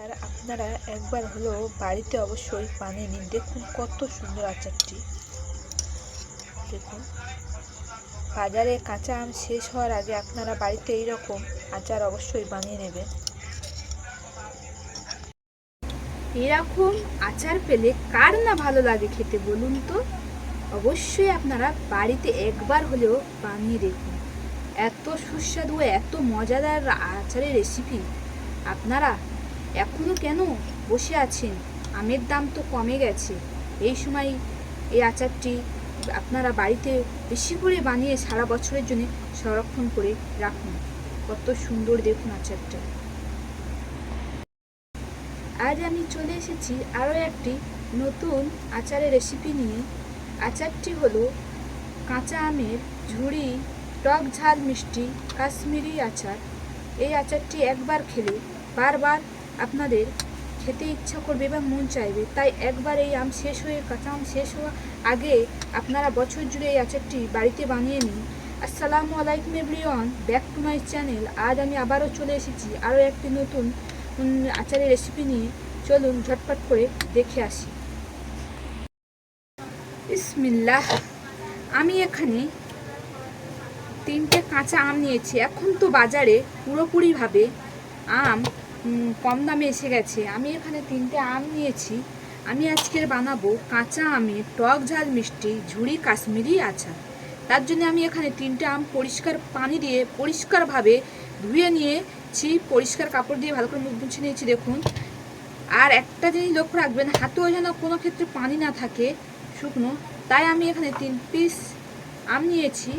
আর আপনারা একবার হলেও বাড়িতে অবশ্যই বানিয়ে নিন। দেখুন কত সুন্দর আচারটি। দেখুন, বাজারে কাঁচা আম শেষ হওয়ার আগে আপনারা বাড়িতে এইরকম আচার অবশ্যই বানিয়ে নেবেন। এরকম আচার পেলে কার না ভালো লাগে খেতে বলুন তো। অবশ্যই আপনারা বাড়িতে একবার হলেও বানিয়ে দেখুন। এত সুস্বাদু এত মজাদার আচারের রেসিপি। আপনারা এখনো কেন বসে আছেন? আমের দাম তো কমে গেছে। এই সময় এই আচারটি আপনারা বাড়িতে বেশি করে বানিয়ে সারা বছরের জন্য সংরক্ষণ করে রাখুন। কত সুন্দর দেখুন আচারটা। আজ আমি চলে এসেছি আরও একটি নতুন আচারের রেসিপি নিয়ে। আচারটি হলো কাঁচা আমের ঝুড়ি টক ঝাল মিষ্টি কাশ্মীরি আচার। এই আচারটি একবার খেলে বারবার আপনাদের খেতে ইচ্ছা করবে এবং মন চাইবে। তাই একবার এই কাঁচা আম শেষ হওয়া আগে আপনারা বছর জুড়ে এই আচারটি বাড়িতে বানিয়ে নিন। আসসালামু আলাইকুম everyone, back to my channel. আজ আমি আবারও চলে এসেছি আরও একটি নতুন আচারের রেসিপি নিয়ে। চলুন ঝটপট করে দেখে আসি। বিসমিল্লাহ। আমি এখানে 3টে কাঁচা আম নিয়েছি। এখন তো বাজারে পুরোপুরিভাবে আম কম দামে এসে গেছে। আমি এখানে 3টে আম নিয়েছি। আমি আজকের বানাবো কাঁচা আমের টক ঝাল মিষ্টি ঝুড়ি কাশ্মীরি আচার। তার জন্য আমি এখানে 3টে আম পরিষ্কার পানি দিয়ে পরিষ্কারভাবে ধুয়ে নিয়েছি। পরিষ্কার কাপড় দিয়ে ভালো করে মুখ মুছে নিয়েছি। দেখুন, আর একটা জিনিস লক্ষ্য রাখবেন, হাতেও যেন কোনো ক্ষেত্রে পানি না থাকে শুকনো। তাই আমি এখানে 3 পিস আম নিয়েছি।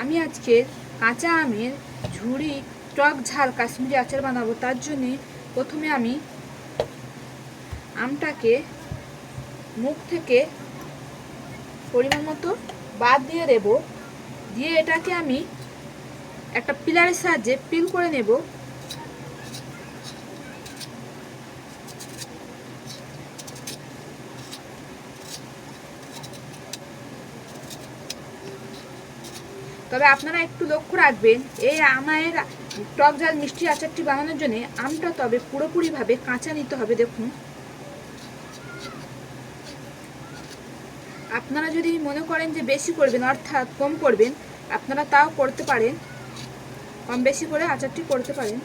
আমি আজকে কাঁচা আমের ঝুড়ি টক ঝাল কাশ্মীরি আচার বানাবো। তার জন্যে প্রথমে আমি আমটাকে মুখ থেকে পরিমাণ মতো বাদ দিয়ে দেব। দিয়ে এটাকে আমি একটা পিলারের সাহায্যে পিল করে নেব। তবে আপনারা একটু লক্ষ্য রাখবেন, এই আমের টক ঝাল মিষ্টি আচারটি বানানোর জন্য আমটা তবে পুরোপুরিভাবে কাঁচা নিতে হবে। দেখুন, আপনারা যদি মনে করেন যে বেশি করবেন অর্থাৎ কম করবেন, আপনারা তাও করতে পারেন, কম বেশি করে আচারটি করতে পারেন।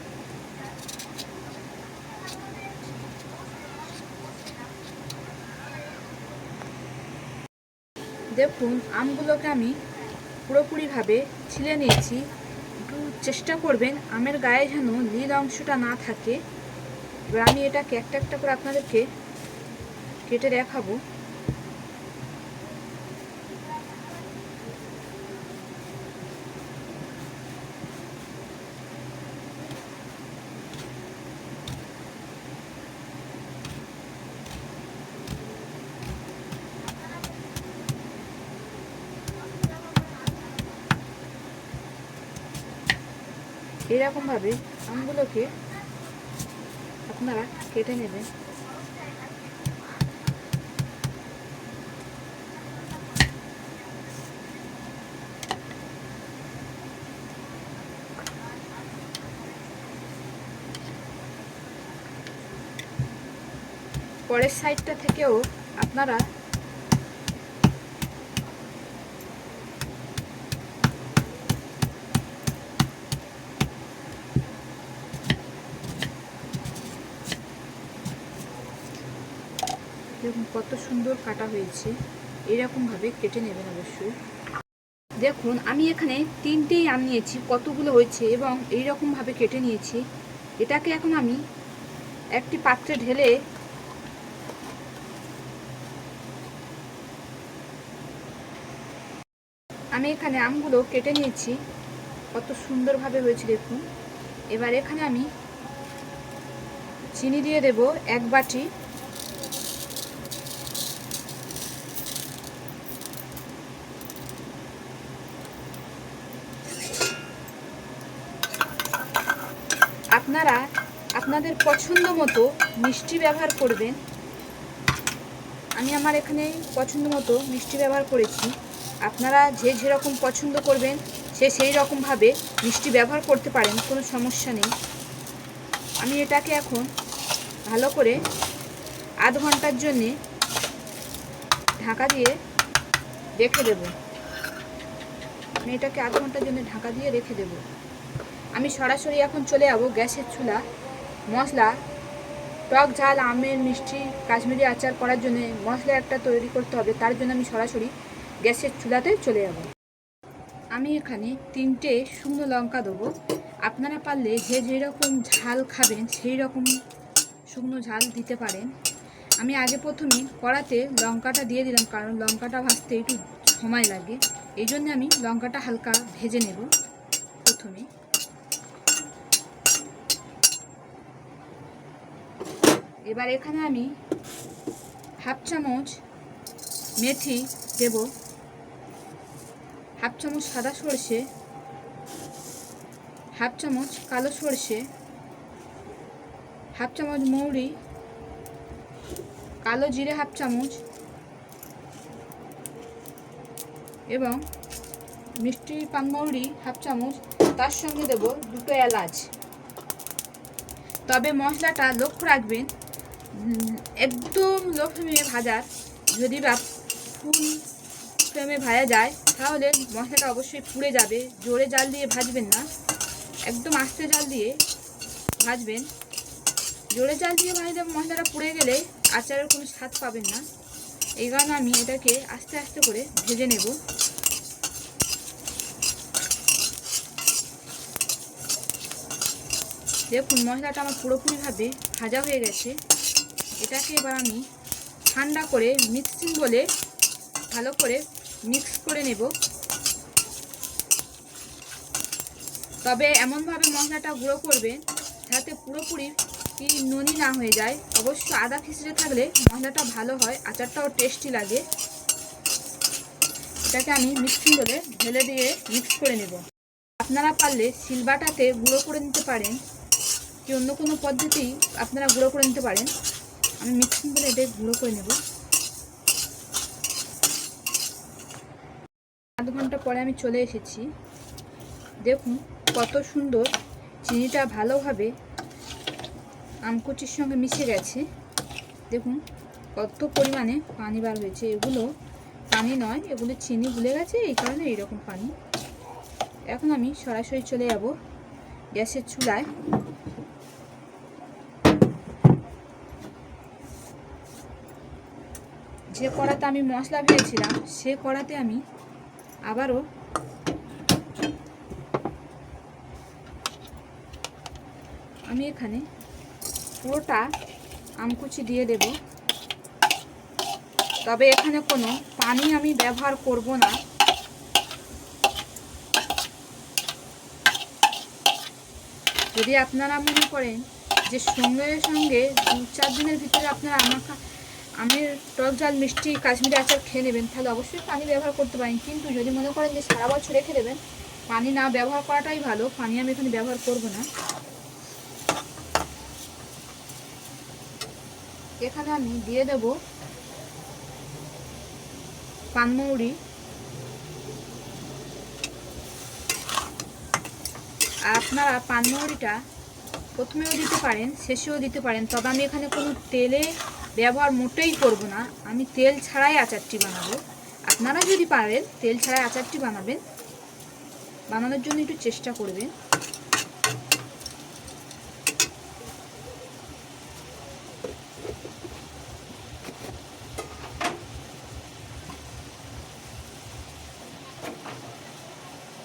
দেখুন, আমগুলোকে আমি পুরোপুরিভাবে ছিলে নিয়েছি। একটু চেষ্টা করবেন আমের গায়ে যেন নীল অংশটা না থাকে। এবার আমি এটাকে একটা একটা করে আপনাদেরকে কেটে দেখাবো। এরকমভাবে আমগুলোকে আপনারা কেটে নেবেন। পরের সাইডটা থেকেও আপনারা দেখুন কত সুন্দর কাটা হয়েছে। এইরকমভাবে কেটে নেবেন অবশ্যই। দেখুন, আমি এখানে 3টেই আম নিয়েছি, কতগুলো হয়েছে এবং এইরকমভাবে কেটে নিয়েছি। এটাকে এখন আমি একটি পাত্রে ঢেলে আমি এখানে আমগুলো কেটে নিয়েছি। কত সুন্দরভাবে হয়েছে দেখুন। এবার এখানে আমি চিনি দিয়ে দেব 1 বাটি। আপনারা আপনাদের পছন্দ মতো মিষ্টি ব্যবহার করবেন। আমি আমার এখানে পছন্দ মতো মিষ্টি ব্যবহার করেছি। আপনারা যে যেরকম পছন্দ করবেন সেই রকমভাবে মিষ্টি ব্যবহার করতে পারেন, কোনো সমস্যা নেই। আমি এটাকে এখন ভালো করে আধ ঘন্টার জন্যে ঢাকা দিয়ে রেখে দেব। আমি এটাকে আধ ঘন্টার জন্য ঢাকা দিয়ে রেখে দেব। আমি সরাসরি এখন চলে যাব গ্যাসের চুলা মশলা, টক ঝাল আমের মিষ্টি কাশ্মীরি আচার করার জন্য মশলা একটা তৈরি করতে হবে। তার জন্য আমি সরাসরি গ্যাসের চুলাতে চলে যাব। আমি এখানে 3টে শুকনো লঙ্কা দেবো। আপনারা পারলে যে যেরকম ঝাল খাবেন সেই রকম শুকনো ঝাল দিতে পারেন। আমি আগে প্রথমে কড়াতে লঙ্কাটা দিয়ে দিলাম, কারণ লঙ্কাটা ভাজতে একটু সময় লাগে, এই জন্য আমি লঙ্কাটা হালকা ভেজে নেব প্রথমে। এবার এখানে আমি হাফ চামচ মেথি দেব, হাফ চামচ সাদা সর্ষে, হাফ চামচ কালো সর্ষে, হাফ চামচ মৌরি, কালো জিরে হাফ চামচ এবং মিষ্টি পানমৌরি হাফ চামচ। তার সঙ্গে দেব 2টো এলাচ। তবে মশলাটা লক্ষ্য রাখবেন একদম লো ফ্লেমে ভাজার। যদি বা ফুল ফ্লেমে ভাজা যায় তাহলে মশলাটা অবশ্যই পুড়ে যাবে। জোরে জাল দিয়ে ভাজবেন না, একদম আস্তে জাল দিয়ে ভাজবেন। জোরে জাল দিয়ে ভাজলে মশলাটা পুড়ে গেলে আচারের কোনো স্বাদ পাবেন না। এই কারণে আমি এটাকে আস্তে আস্তে করে ভেজে নেব। দেখুন মশলাটা আমার পুরোপুরিভাবে ভাজা হয়ে গেছে। এটাকে এবার আমি ঠান্ডা করে মিক্সিং বলে ভালো করে মিক্স করে নেব। তবে এমনভাবে মশলাটা গুঁড়ো করবেন যাতে পুরোপুরি নুনি না হয়ে যায়। অবশ্য আদা খিচড়ে থাকলে মশলাটা ভালো হয়, আচারটাও টেস্টি লাগে। এটাকে আমি মিক্সিং বলে ঢেলে দিয়ে মিক্স করে নেব। আপনারা পারলে শিলবাটাতে গুঁড়ো করে নিতে পারেন, কি অন্য কোনো পদ্ধতি আপনারা গুঁড়ো করে নিতে পারেন। আমি মিক্সিং বলে এটা গুঁড়ো করে নেব। আধ ঘন্টা পরে আমি চলে এসেছি। দেখুন কত সুন্দর চিনিটা ভালোভাবে আমকুচির সঙ্গে মিশে গেছে। দেখুন কত পরিমাণে পানি বার হয়েছে। এগুলো পানি নয়, এগুলো চিনি গুলে গেছে, এই কারণে এইরকম পানি। এখন আমি সরাসরি চলে যাব গ্যাসের চুলায়। যে কড়াতে আমি মশলা ভেজেছিলাম সে কড়াতে আমি আবারও এখানে পুরোটা আমকুচি দিয়ে দেব। তবে এখানে কোনো পানি আমি ব্যবহার করব না। যদি আপনারা মনে করেন যে সঙ্গে সঙ্গে 2-4 দিনের ভিতরে আপনারা আমের টক ঝাল মিষ্টি কাশ্মীরি আচার খেয়ে নেবেন, তাহলে অবশ্যই পানি ব্যবহার করতে পারেন। কিন্তু যদি মনে করেন যে সারা বছর রেখে দেবেন, পানি না ব্যবহার করাটাই ভালো। পানি আমি এখানে ব্যবহার করব না। এখানে আমি দিয়ে দেব পানমৌরি। আর আপনারা পানমৌরিটা প্রথমেও দিতে পারেন, শেষেও দিতে পারেন। তবে আমি এখানে কোনো তেলে ব্যবহার মোটেই করব না। আমি তেল ছাড়াই আচারটি বানাবো। আপনারা যদি পারেন তেল ছাড়াই আচারটি বানাবেন, বানানোর জন্য একটু চেষ্টা করবেন।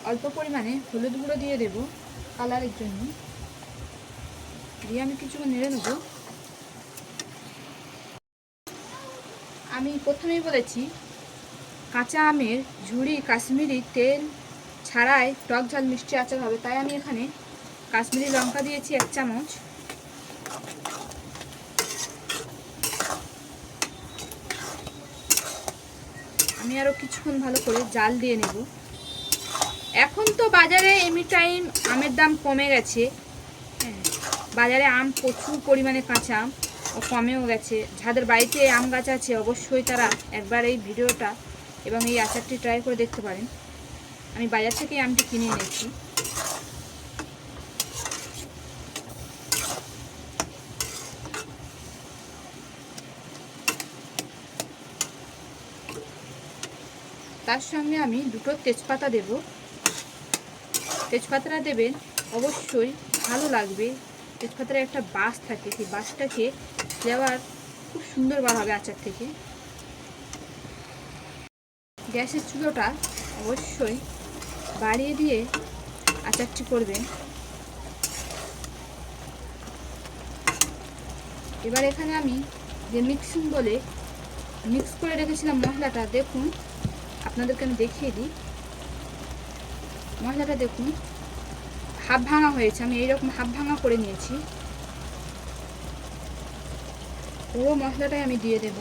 অল্প পরিমাণে হলুদ গুঁড়ো দিয়ে দেব কালারের জন্য, দিয়ে আমি কিছুক্ষণ নেড়ে নেব। আমি প্রথমেই বলেছি কাঁচা আমের ঝুড়ি কাশ্মীরি তেল ছাড়াই টক ঝাল মিষ্টি আচার হবে, তাই আমি এখানে কাশ্মীরি লঙ্কা দিয়েছি 1 চামচ। আমি আরও কিছুক্ষণ ভালো করে জাল দিয়ে নেব। এখন তো বাজারে এনি টাইম আমের দাম কমে গেছে। বাজারে আম প্রচুর পরিমাণে কাঁচা আম কমেও গেছে। যাদের বাড়িতে আম গাছ আছে অবশ্যই তারা একবার এই ভিডিওটা এবং এই আচারটি ট্রাই করে দেখতে পারেন। আমি বাজার থেকে আমটি কিনে এনেছি। তার সঙ্গে আমি 2টো তেজপাতা দেব। তেজপাতাটা দেবেন অবশ্যই, ভালো লাগবে। তেজপাতার একটা বাস থাকে, সেই বাসটাকে ফ্লেভার খুব সুন্দর বার হবে আচার থেকে। গ্যাসের চুলোটা অবশ্যই বাড়িয়ে দিয়ে আচারটি করবেন। এবার এখানে আমি যে মিক্স করে রেখেছিলাম মশলাটা, দেখুন আপনাদেরকে আমি দেখিয়ে দিই। মশলাটা দেখুন হাফ ভাঙা হয়েছে, আমি এইরকম হাফ ভাঙা করে নিয়েছি। পুরো মশলাটাই আমি দিয়ে দেব।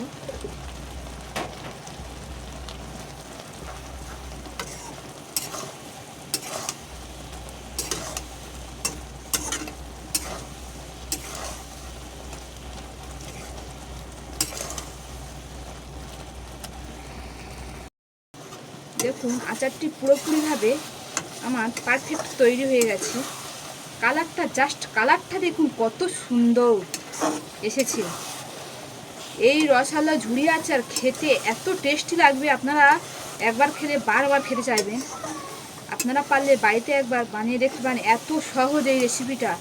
দেখুন আচারটি পুরোপুরিভাবে আমার পারফেক্ট তৈরি হয়ে গেছে। কালারটা দেখুন কত সুন্দর এসেছে। এই রসালো ঝুড়ি আচার খেতে এত টেস্টি লাগবে, আপনারা একবার খেলে বারবার খেতে চাইবেন। আপনারা পারলে বাড়িতে একবার বানিয়ে দেখতে পারেন। এত সহজ এই রেসিপিটা,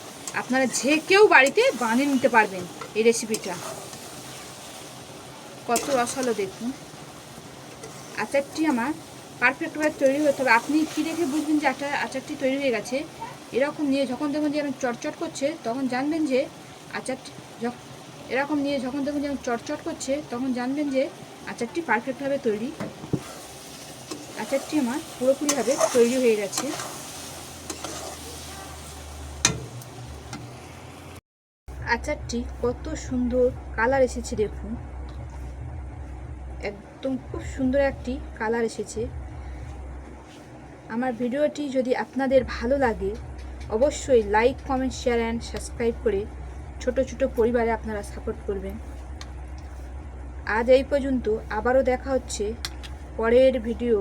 আপনারা যে কেউ বাড়িতে বানিয়ে নিতে পারবেন। এই রেসিপিটা কত রসালো দেখুন। আচারটি আমার পারফেক্টভাবে তৈরি হতে হবে। আপনি কী দেখে বুঝবেন যে আচারটি তৈরি হয়ে গেছে? এরকম নিয়ে যখন দেখুন যে চটচট করছে, তখন জানবেন যে আচারটি এরকম নিয়ে যখন দেখুন যে চটচট করছে, তখন জানবেন যে আচারটি পারফেক্টভাবে তৈরি। আচারটি আমার পুরোপুরিভাবে তৈরি হয়ে গেছে। আচারটি কত সুন্দর কালার এসেছে দেখুন, একদম খুব সুন্দর একটি কালার এসেছে। আমার ভিডিওটি যদি আপনাদের ভালো লাগে অবশ্যই like, comment, share and subscribe করে ছোট ছোট পরিবারে আপনারা সাপোর্ট করবেন। আজ এই পর্যন্ত, আবারও দেখা হচ্ছে পরের ভিডিও,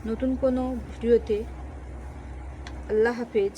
নতুন কোনো ভিডিওতে। আল্লাহ হাফেজ।